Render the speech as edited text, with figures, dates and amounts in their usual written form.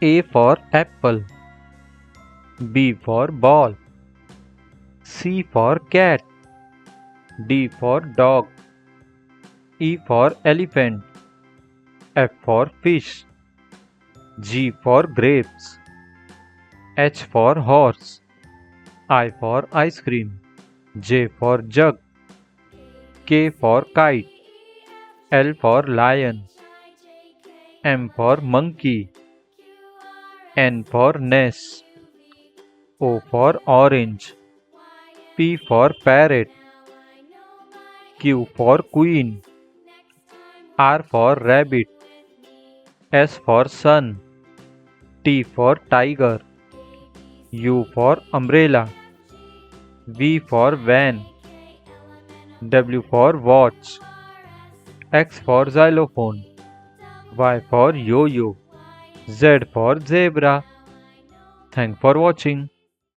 A for apple. B for ball. C for cat. D for dog. E for elephant. F for fish. G for grapes. H for horse. I for ice cream. J for jug. K for kite. L for lion. M for monkey. N for nest. O for orange. P for parrot. Q for queen. R for rabbit. S for sun. T for tiger. U for umbrella. V for van. W for watch. X for xylophone. Y for yo-yo. Z for zebra. Thanks for watching.